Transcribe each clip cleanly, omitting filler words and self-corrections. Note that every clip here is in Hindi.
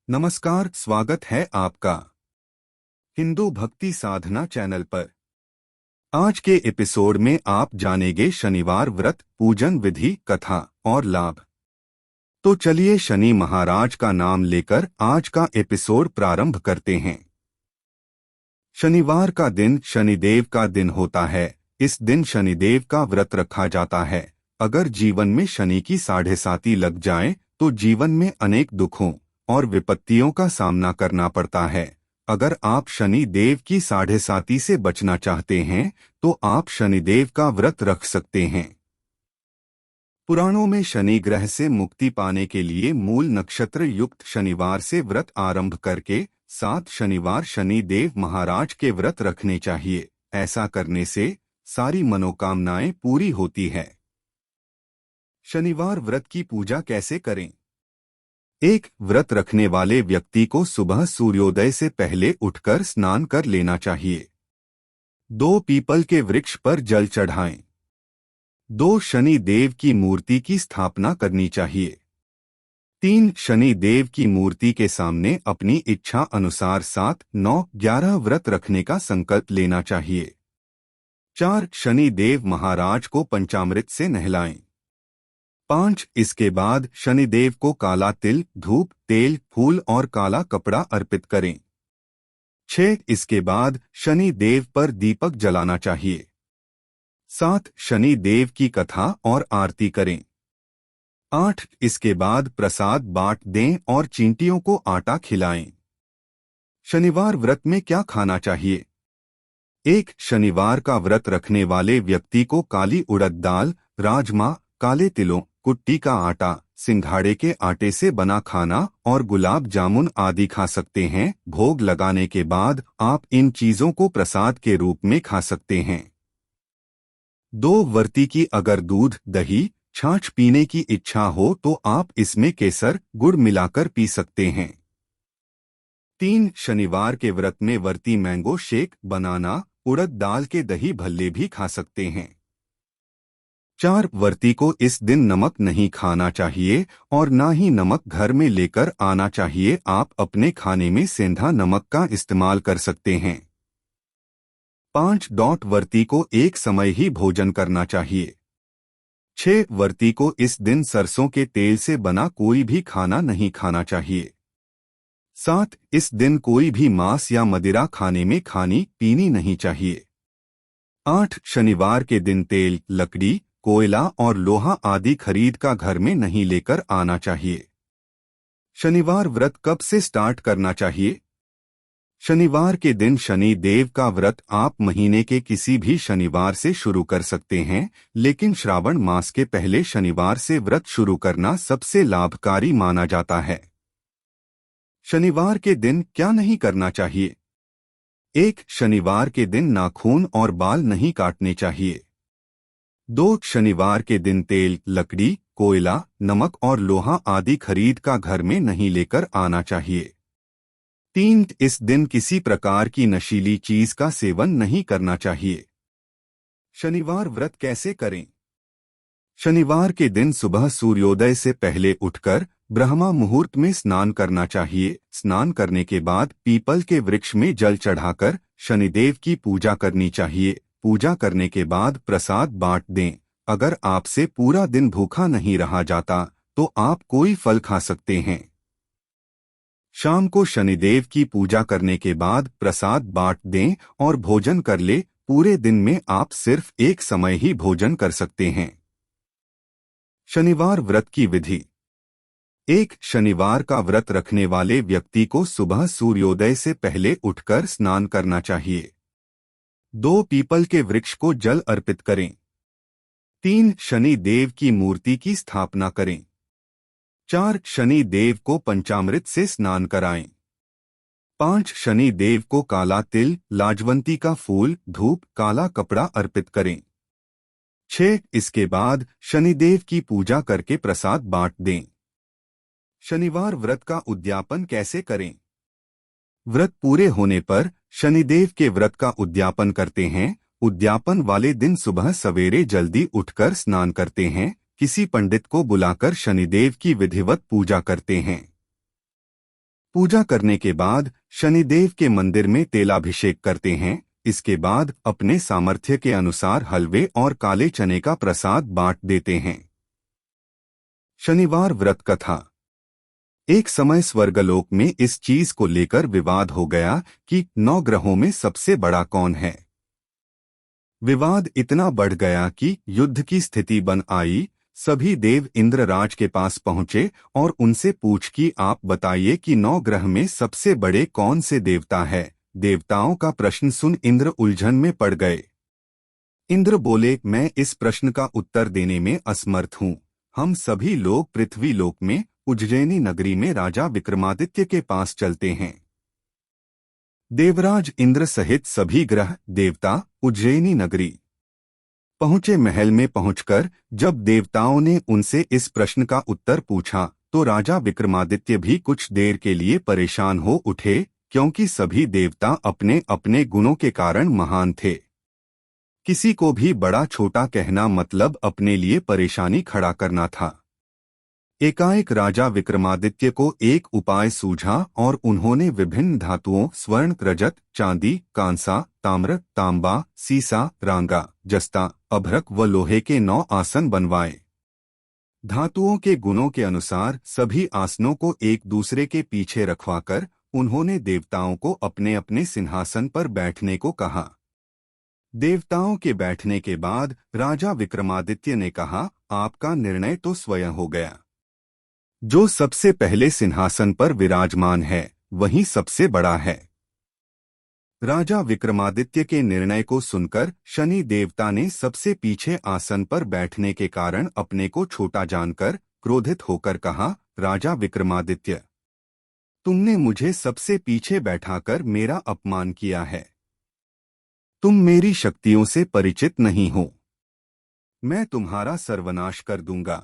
नमस्कार, स्वागत है आपका हिंदू भक्ति साधना चैनल पर। आज के एपिसोड में आप जानेंगे शनिवार व्रत पूजन विधि, कथा और लाभ। तो चलिए शनि महाराज का नाम लेकर आज का एपिसोड प्रारंभ करते हैं। शनिवार का दिन शनिदेव का दिन होता है। इस दिन शनिदेव का व्रत रखा जाता है। अगर जीवन में शनि की साढ़े साती लग जाए तो जीवन में अनेक दुखों और विपत्तियों का सामना करना पड़ता है। अगर आप शनि देव की साढ़े साती से बचना चाहते हैं तो आप शनिदेव का व्रत रख सकते हैं। पुराणों में शनि ग्रह से मुक्ति पाने के लिए मूल नक्षत्र युक्त शनिवार से व्रत आरंभ करके 7 शनिवार शनि देव महाराज के व्रत रखने चाहिए। ऐसा करने से सारी मनोकामनाएं पूरी होती है। शनिवार व्रत की पूजा कैसे करें? एक व्रत रखने वाले व्यक्ति को सुबह सूर्योदय से पहले उठकर स्नान कर लेना चाहिए। 2 पीपल के वृक्ष पर जल चढ़ाएं। 2 शनि देव की मूर्ति की स्थापना करनी चाहिए। 3 शनि देव की मूर्ति के सामने अपनी इच्छा अनुसार 7, 9, 11 व्रत रखने का संकल्प लेना चाहिए। 4 शनि देव महाराज को पंचामृत से नहलाएं। 5 इसके बाद शनिदेव को काला तिल, धूप, तेल, फूल और काला कपड़ा अर्पित करें। 6 इसके बाद शनि देव पर दीपक जलाना चाहिए। 7 शनि देव की कथा और आरती करें। 8 इसके बाद प्रसाद बांट दें और चींटियों को आटा खिलाएं। शनिवार व्रत में क्या खाना चाहिए? 1 शनिवार का व्रत रखने वाले व्यक्ति को काली उड़द दाल, राजमा, काले तिलों, कुट्टी का आटा, सिंघाड़े के आटे से बना खाना और गुलाब जामुन आदि खा सकते हैं। भोग लगाने के बाद आप इन चीजों को प्रसाद के रूप में खा सकते हैं। 2 व्रती की अगर दूध, दही, छाछ पीने की इच्छा हो तो आप इसमें केसर, गुड़ मिलाकर पी सकते हैं। 3 शनिवार के व्रत में व्रती मैंगो शेक, बनाना, उड़द दाल के दही भल्ले भी खा सकते हैं। 4 व्रती को इस दिन नमक नहीं खाना चाहिए और ना ही नमक घर में लेकर आना चाहिए। आप अपने खाने में सेंधा नमक का इस्तेमाल कर सकते हैं। 5 व्रती को एक समय ही भोजन करना चाहिए। 6 व्रती को इस दिन सरसों के तेल से बना कोई भी खाना नहीं खाना चाहिए। 7 इस दिन कोई भी मांस या मदिरा खाने में खानी पीनी नहीं चाहिए। 8 शनिवार के दिन तेल, लकड़ी, कोयला और लोहा आदि खरीद का घर में नहीं लेकर आना चाहिए। शनिवार व्रत कब से स्टार्ट करना चाहिए? शनिवार के दिन शनि देव का व्रत आप महीने के किसी भी शनिवार से शुरू कर सकते हैं, लेकिन श्रावण मास के पहले शनिवार से व्रत शुरू करना सबसे लाभकारी माना जाता है। शनिवार के दिन क्या नहीं करना चाहिए? 1 शनिवार के दिन नाखून और बाल नहीं काटने चाहिए। 2 शनिवार के दिन तेल, लकड़ी, कोयला, नमक और लोहा आदि खरीद का घर में नहीं लेकर आना चाहिए। 3 इस दिन किसी प्रकार की नशीली चीज का सेवन नहीं करना चाहिए। शनिवार व्रत कैसे करें? शनिवार के दिन सुबह सूर्योदय से पहले उठकर ब्रह्मा मुहूर्त में स्नान करना चाहिए। स्नान करने के बाद पीपल के वृक्ष में जल चढ़ाकर शनिदेव की पूजा करनी चाहिए। पूजा करने के बाद प्रसाद बांट दें। अगर आपसे पूरा दिन भूखा नहीं रहा जाता तो आप कोई फल खा सकते हैं। शाम को शनिदेव की पूजा करने के बाद प्रसाद बांट दें और भोजन कर ले। पूरे दिन में आप सिर्फ एक समय ही भोजन कर सकते हैं। शनिवार व्रत की विधि। 1 शनिवार का व्रत रखने वाले व्यक्ति को सुबह सूर्योदय से पहले उठकर स्नान करना चाहिए। 2 पीपल के वृक्ष को जल अर्पित करें। 3 शनि देव की मूर्ति की स्थापना करें। 4 शनि देव को पंचामृत से स्नान कराएं। 5 शनि देव को काला तिल, लाजवंती का फूल, धूप, काला कपड़ा अर्पित करें। 6 इसके बाद शनिदेव की पूजा करके प्रसाद बांट दें। शनिवार व्रत का उद्यापन कैसे करें? व्रत पूरे होने पर शनिदेव के व्रत का उद्यापन करते हैं। उद्यापन वाले दिन सुबह सवेरे जल्दी उठकर स्नान करते हैं। किसी पंडित को बुलाकर शनिदेव की विधिवत पूजा करते हैं। पूजा करने के बाद शनिदेव के मंदिर में तेलाभिषेक करते हैं। इसके बाद अपने सामर्थ्य के अनुसार हलवे और काले चने का प्रसाद बांट देते हैं। शनिवार व्रत कथा। एक समय स्वर्गलोक में इस चीज को लेकर विवाद हो गया कि 9 ग्रहों में सबसे बड़ा कौन है। विवाद इतना बढ़ गया कि युद्ध की स्थिति बन आई। सभी देव इंद्रराज के पास पहुंचे और उनसे पूछ कि आप बताइए कि 9 ग्रह में सबसे बड़े कौन से देवता है। देवताओं का प्रश्न सुन इंद्र उलझन में पड़ गए। इंद्र बोले, मैं इस प्रश्न का उत्तर देने में असमर्थ हूँ। हम सभी लोग पृथ्वी लोक में उज्जैनी नगरी में राजा विक्रमादित्य के पास चलते हैं। देवराज इंद्र सहित सभी ग्रह देवता उज्जैनी नगरी पहुंचे। महल में पहुंचकर जब देवताओं ने उनसे इस प्रश्न का उत्तर पूछा तो राजा विक्रमादित्य भी कुछ देर के लिए परेशान हो उठे, क्योंकि सभी देवता अपने अपने गुणों के कारण महान थे। किसी को भी बड़ा छोटा कहना मतलब अपने लिए परेशानी खड़ा करना था। एकाएक राजा विक्रमादित्य को एक उपाय सूझा और उन्होंने विभिन्न धातुओं स्वर्ण, रजत, चांदी, कांसा, ताम्र, तांबा, सीसा, रांगा, जस्ता, अभ्रक व लोहे के 9 आसन बनवाए। धातुओं के गुणों के अनुसार सभी आसनों को एक दूसरे के पीछे रखवाकर उन्होंने देवताओं को अपने अपने सिंहासन पर बैठने को कहा। देवताओं के बैठने के बाद राजा विक्रमादित्य ने कहा, आपका निर्णय तो स्वयं हो गया। जो सबसे पहले सिंहासन पर विराजमान है वही सबसे बड़ा है। राजा विक्रमादित्य के निर्णय को सुनकर शनि देवता ने सबसे पीछे आसन पर बैठने के कारण अपने को छोटा जानकर क्रोधित होकर कहा, राजा विक्रमादित्य, तुमने मुझे सबसे पीछे बैठाकर मेरा अपमान किया है। तुम मेरी शक्तियों से परिचित नहीं हो। मैं तुम्हारा सर्वनाश कर दूंगा।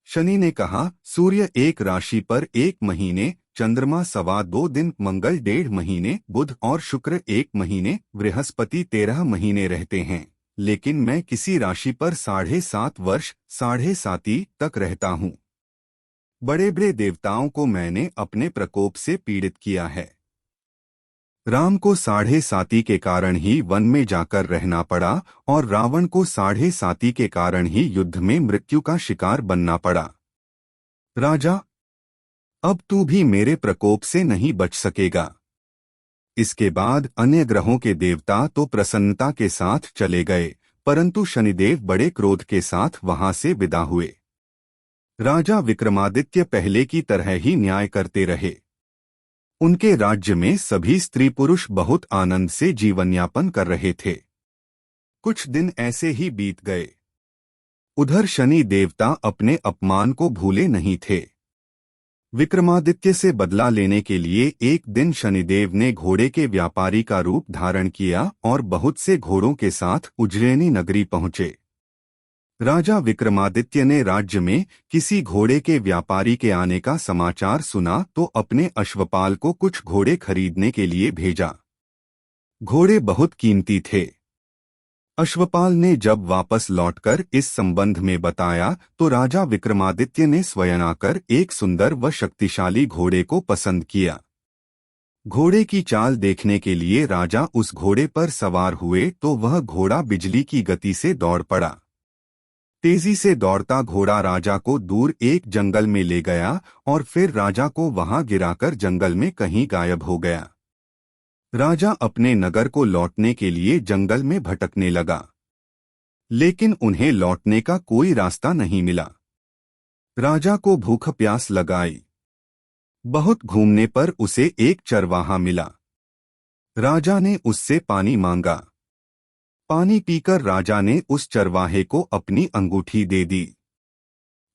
शनि ने कहा, सूर्य एक राशि पर 1 महीने, चंद्रमा 2.25 दिन, मंगल 1.5 महीने, बुध और शुक्र 1 महीने, बृहस्पति 13 महीने रहते हैं, लेकिन मैं किसी राशि पर 7.5 वर्ष 7.5 तक रहता हूँ। बड़े बड़े देवताओं को मैंने अपने प्रकोप से पीड़ित किया है। राम को 7.5 के कारण ही वन में जाकर रहना पड़ा और रावण को 7.5 के कारण ही युद्ध में मृत्यु का शिकार बनना पड़ा। राजा, अब तू भी मेरे प्रकोप से नहीं बच सकेगा। इसके बाद अन्य ग्रहों के देवता तो प्रसन्नता के साथ चले गए, परंतु शनिदेव बड़े क्रोध के साथ वहां से विदा हुए। राजा विक्रमादित्य पहले की तरह ही न्याय करते रहे। उनके राज्य में सभी स्त्री पुरुष बहुत आनंद से जीवनयापन कर रहे थे। कुछ दिन ऐसे ही बीत गए। उधर शनि देवता अपने अपमान को भूले नहीं थे। विक्रमादित्य से बदला लेने के लिए एक दिन शनिदेव ने घोड़े के व्यापारी का रूप धारण किया और बहुत से घोड़ों के साथ उज्जैनी नगरी पहुंचे। राजा विक्रमादित्य ने राज्य में किसी घोड़े के व्यापारी के आने का समाचार सुना तो अपने अश्वपाल को कुछ घोड़े खरीदने के लिए भेजा। घोड़े बहुत कीमती थे। अश्वपाल ने जब वापस लौटकर इस संबंध में बताया तो राजा विक्रमादित्य ने स्वयं आकर एक सुंदर व शक्तिशाली घोड़े को पसंद किया। घोड़े की चाल देखने के लिए राजा उस घोड़े पर सवार हुए तो वह घोड़ा बिजली की गति से दौड़ पड़ा। तेजी से दौड़ता घोड़ा राजा को दूर एक जंगल में ले गया और फिर राजा को वहां गिराकर जंगल में कहीं गायब हो गया। राजा अपने नगर को लौटने के लिए जंगल में भटकने लगा, लेकिन उन्हें लौटने का कोई रास्ता नहीं मिला। राजा को भूख प्यास लगाई। बहुत घूमने पर उसे एक चरवाहा मिला। राजा ने उससे पानी मांगा। पानी पीकर राजा ने उस चरवाहे को अपनी अंगूठी दे दी।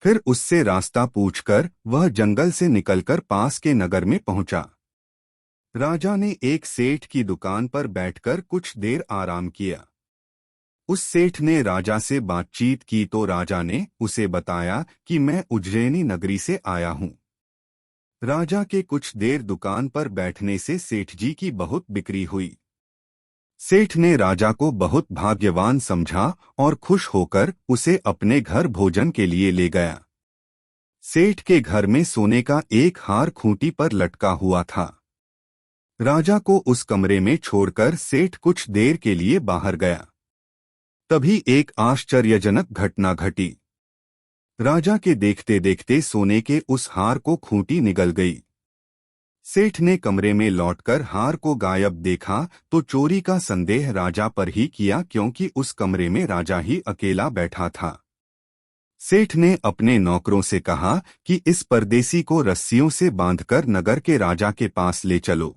फिर उससे रास्ता पूछकर वह जंगल से निकलकर पास के नगर में पहुंचा। राजा ने एक सेठ की दुकान पर बैठकर कुछ देर आराम किया। उस सेठ ने राजा से बातचीत की तो राजा ने उसे बताया कि मैं उज्जैनी नगरी से आया हूं। राजा के कुछ देर दुकान पर बैठने से सेठ जी की बहुत बिक्री हुई। सेठ ने राजा को बहुत भाग्यवान समझा और खुश होकर उसे अपने घर भोजन के लिए ले गया। सेठ के घर में सोने का एक हार खूंटी पर लटका हुआ था। राजा को उस कमरे में छोड़कर सेठ कुछ देर के लिए बाहर गया। तभी एक आश्चर्यजनक घटना घटी। राजा के देखते देखते सोने के उस हार को खूंटी निगल गई। सेठ ने कमरे में लौटकर हार को गायब देखा तो चोरी का संदेह राजा पर ही किया, क्योंकि उस कमरे में राजा ही अकेला बैठा था। सेठ ने अपने नौकरों से कहा कि इस परदेसी को रस्सियों से बांधकर नगर के राजा के पास ले चलो।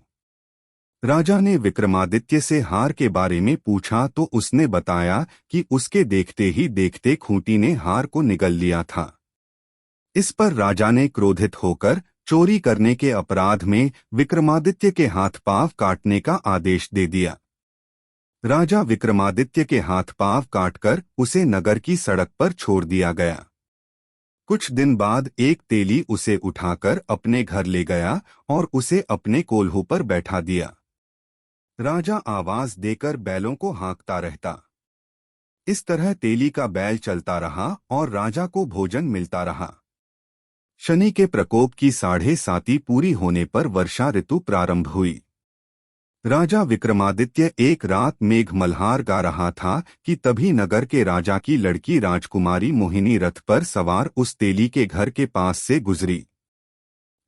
राजा ने विक्रमादित्य से हार के बारे में पूछा तो उसने बताया कि उसके देखते ही देखते खूंटी ने हार को निगल लिया था। इस पर राजा ने क्रोधित होकर चोरी करने के अपराध में विक्रमादित्य के हाथ पांव काटने का आदेश दे दिया। राजा विक्रमादित्य के हाथ पांव काटकर उसे नगर की सड़क पर छोड़ दिया गया। कुछ दिन बाद एक तेली उसे उठाकर अपने घर ले गया और उसे अपने कोल्हू पर बैठा दिया। राजा आवाज देकर बैलों को हाँकता रहता। इस तरह तेली का बैल चलता रहा और राजा को भोजन मिलता रहा। शनि के प्रकोप की 7.5 पूरी होने पर वर्षा ऋतु प्रारंभ हुई। राजा विक्रमादित्य एक रात मेघ मल्हार गा रहा था कि तभी नगर के राजा की लड़की राजकुमारी मोहिनी रथ पर सवार उस तेली के घर के पास से गुजरी।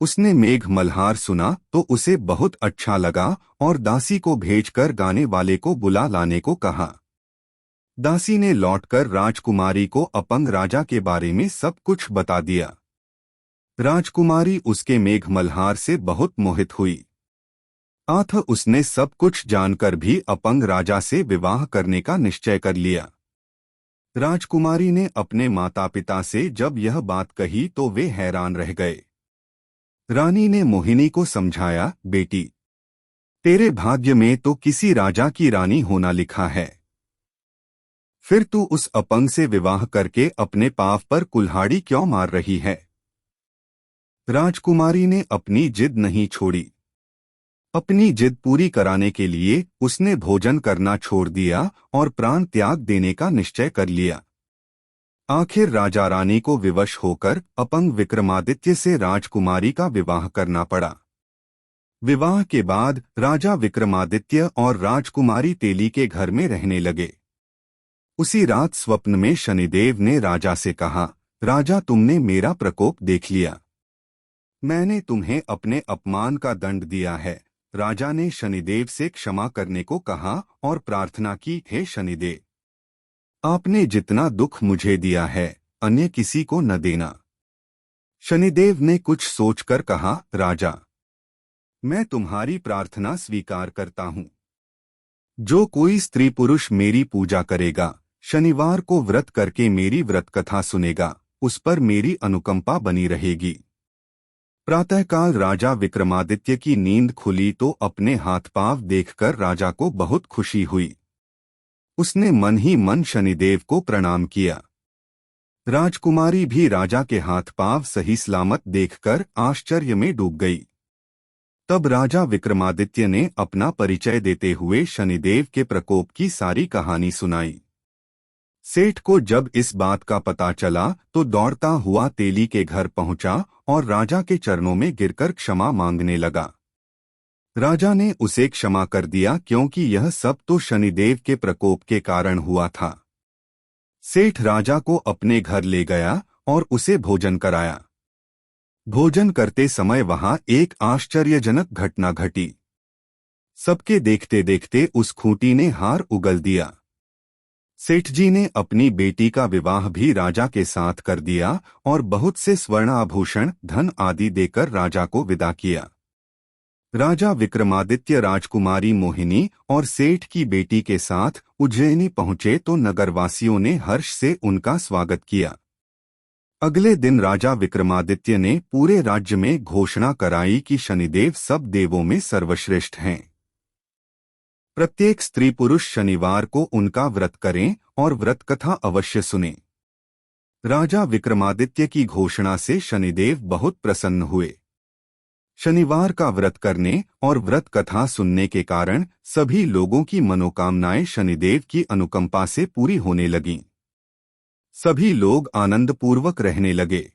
उसने मेघ मल्हार सुना तो उसे बहुत अच्छा लगा और दासी को भेजकर गाने वाले को बुला लाने को कहा। दासी ने लौटकर राजकुमारी को अपंग राजा के बारे में सब कुछ बता दिया। राजकुमारी उसके मेघ मल्हार से बहुत मोहित हुई। आथ उसने सब कुछ जानकर भी अपंग राजा से विवाह करने का निश्चय कर लिया। राजकुमारी ने अपने माता पिता से जब यह बात कही तो वे हैरान रह गए। रानी ने मोहिनी को समझाया, बेटी, तेरे भाग्य में तो किसी राजा की रानी होना लिखा है, फिर तू उस अपंग से विवाह करके अपने पांव पर कुल्हाड़ी क्यों मार रही है। राजकुमारी ने अपनी जिद नहीं छोड़ी। अपनी जिद पूरी कराने के लिए उसने भोजन करना छोड़ दिया और प्राण त्याग देने का निश्चय कर लिया। आखिर राजा रानी को विवश होकर अपंग विक्रमादित्य से राजकुमारी का विवाह करना पड़ा। विवाह के बाद राजा विक्रमादित्य और राजकुमारी तेली के घर में रहने लगे। उसी रात स्वप्न में शनिदेव ने राजा से कहा, राजा, तुमने मेरा प्रकोप देख लिया। मैंने तुम्हें अपने अपमान का दंड दिया है। राजा ने शनिदेव से क्षमा करने को कहा और प्रार्थना की, हे शनिदेव, आपने जितना दुख मुझे दिया है अन्य किसी को न देना। शनिदेव ने कुछ सोचकर कहा, राजा, मैं तुम्हारी प्रार्थना स्वीकार करता हूँ। जो कोई स्त्री पुरुष मेरी पूजा करेगा, शनिवार को व्रत करके मेरी व्रत कथा सुनेगा, उस पर मेरी अनुकंपा बनी रहेगी। प्रातःकाल राजा विक्रमादित्य की नींद खुली तो अपने हाथ पांव देखकर राजा को बहुत खुशी हुई। उसने मन ही मन शनिदेव को प्रणाम किया। राजकुमारी भी राजा के हाथ पांव सही सलामत देखकर आश्चर्य में डूब गई। तब राजा विक्रमादित्य ने अपना परिचय देते हुए शनिदेव के प्रकोप की सारी कहानी सुनाई। सेठ को जब इस बात का पता चला तो दौड़ता हुआ तेली के घर पहुंचा और राजा के चरणों में गिरकर क्षमा मांगने लगा। राजा ने उसे क्षमा कर दिया, क्योंकि यह सब तो शनिदेव के प्रकोप के कारण हुआ था। सेठ राजा को अपने घर ले गया और उसे भोजन कराया। भोजन करते समय वहां एक आश्चर्यजनक घटना घटी। सबके देखते देखते उस खूंटी ने हार उगल दिया। सेठ जी ने अपनी बेटी का विवाह भी राजा के साथ कर दिया और बहुत से स्वर्ण आभूषण, धन आदि देकर राजा को विदा किया। राजा विक्रमादित्य राजकुमारी मोहिनी और सेठ की बेटी के साथ उज्जैनी पहुंचे तो नगरवासियों ने हर्ष से उनका स्वागत किया। अगले दिन राजा विक्रमादित्य ने पूरे राज्य में घोषणा कराई कि शनिदेव सब देवों में सर्वश्रेष्ठ हैं। प्रत्येक स्त्री पुरुष शनिवार को उनका व्रत करें और व्रत कथा अवश्य सुनें। राजा विक्रमादित्य की घोषणा से शनिदेव बहुत प्रसन्न हुए। शनिवार का व्रत करने और व्रत कथा सुनने के कारण सभी लोगों की मनोकामनाएं शनिदेव की अनुकंपा से पूरी होने लगीं। सभी लोग आनंदपूर्वक रहने लगे।